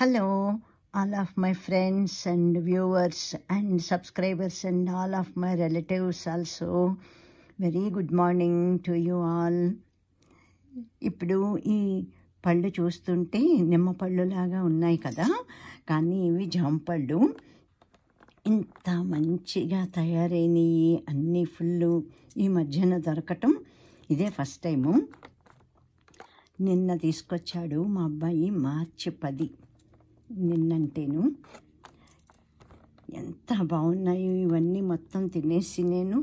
Hello, all of my friends and viewers and subscribers and all of my relatives also. Very good morning to you all. ఇప్పుడు ఈ పళ్ళు చూస్తుంటే నిమ్మ పళ్ళులాగా ఉన్నాయి కదా, కానీ ఇవి జాంపళ్ళు. ఇంత మంచిగా తయారైనవి అన్నీ ఫుల్లు ఈ మధ్యన దొరకటం ఇదే ఫస్ట్ టైము. నిన్న తీసుకొచ్చాడు మా అబ్బాయి, మార్చి 10 నిన్నంటేను. ఎంత బాగున్నాయి ఇవన్నీ, మొత్తం తినేసి నేను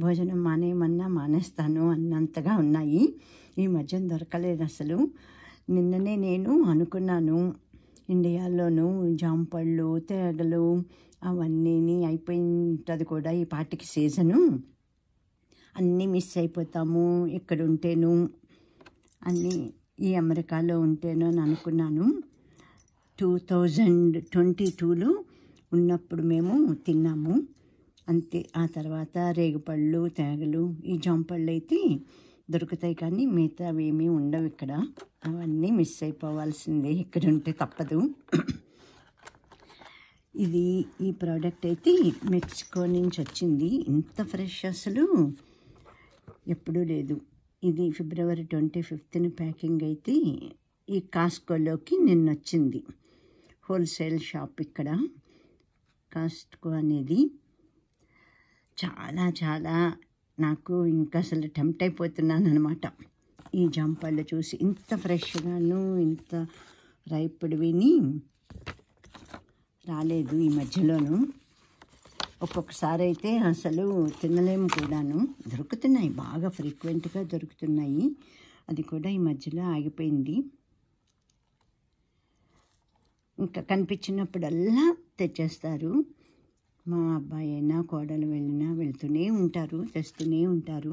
భోజనం మానేయమన్నా మానేస్తాను అన్నంతగా ఉన్నాయి. ఈ మధ్యన దొరకలేదు అసలు. నిన్ననే నేను అనుకున్నాను ఇండియాలోనూ జాంపళ్ళు తేగలు అవన్నీ అయిపోయింటుంది కూడా ఈ పాటికి సీజను, అన్నీ మిస్ అయిపోతాము ఇక్కడ ఉంటేను, అన్నీ ఈ అమెరికాలో ఉంటేను అని అనుకున్నాను. 2022లో ఉన్నప్పుడు మేము తిన్నాము అంతే. ఆ తర్వాత రేగుపళ్ళు తేగలు ఈ జాంపళ్ళు అయితే దొరుకుతాయి, కానీ మిగతావి ఏమీ ఉండవు ఇక్కడ. అవన్నీ మిస్ అయిపోవాల్సిందే, ఇక్కడ ఉంటే తప్పదు. ఈ ప్రోడక్ట్ అయితే మెక్సికో నుంచి వచ్చింది. ఇంత ఫ్రెష్ అసలు ఎప్పుడూ లేదు. ఇది ఫిబ్రవరి 25న ప్యాకింగ్ అయితే ఈ కాస్కోలోకి నిన్న వచ్చింది. హోల్సేల్ షాప్ ఇక్కడ కాస్ట్కో అనేది. చాలా చాలా నాకు ఇంకా అసలు టెంప్ట్ అయిపోతున్నాను అనమాట ఈ జాంపళ్ళు చూసి. ఇంత ఫ్రెష్గాను ఇంత రైపుడివిని రాలేదు ఈ మధ్యలోనూ. ఒక్కొక్కసారి అయితే అసలు తినలేము కూడాను. దొరుకుతున్నాయి, బాగా ఫ్రీక్వెంట్గా దొరుకుతున్నాయి, అది కూడా ఈ మధ్యలో ఆగిపోయింది. ఇంకా కనిపించినప్పుడల్లా తెచ్చేస్తారు. మా అబ్బాయి అయినా కోడలు వెళ్ళినా వెళ్తూనే ఉంటారు, తెస్తూనే ఉంటారు.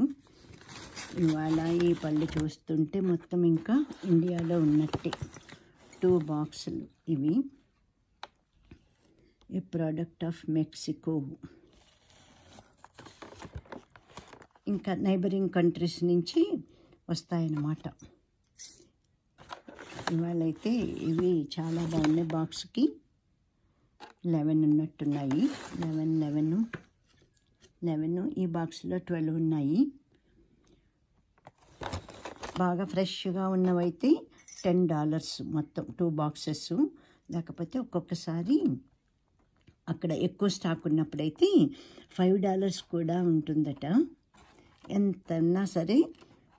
ఇవాళ ఈ పళ్ళు చూస్తుంటే మొత్తం ఇంకా ఇండియాలో ఉన్నట్టే. 2 బాక్సులు ఇవి. ఏ ప్రోడక్ట్ ఆఫ్ మెక్సికో. ఇంకా నైబరింగ్ కంట్రీస్ నుంచి వస్తాయన్నమాట. ఇవాళైతే ఇవి చాలా బాగున్నాయి. బాక్స్కి 11 ఉన్నట్టున్నాయి. 11 ఈ బాక్స్లో 12 ఉన్నాయి. బాగా ఫ్రెష్గా ఉన్నవైతే $10 మొత్తం 2 బాక్సెస్. లేకపోతే ఒక్కొక్కసారి అక్కడ ఎక్కువ స్టాక్ ఉన్నప్పుడైతే $5 కూడా ఉంటుందట. ఎంత ఉన్నా సరే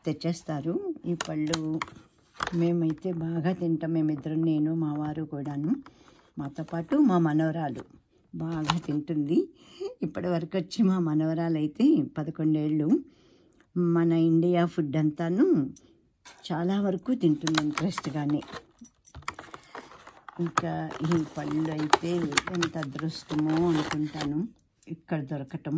తెచ్చేస్తారు ఈ పళ్ళు. మేమైతే బాగా తింటాం, మేమిద్దరం, నేను మా వారు కూడాను. మాతో పాటు మా మనవరాలు బాగా తింటుంది. ఇప్పటి వరకు వచ్చి మా మనవరాలు అయితే 11 ఏళ్ళు. మన ఇండియా ఫుడ్ అంతాను చాలా వరకు తింటుంది ఇంట్రెస్ట్గానే. ఇంకా ఈ పళ్ళు అయితే ఎంత అదృష్టమో అనుకుంటాను ఇక్కడ దొరకటం.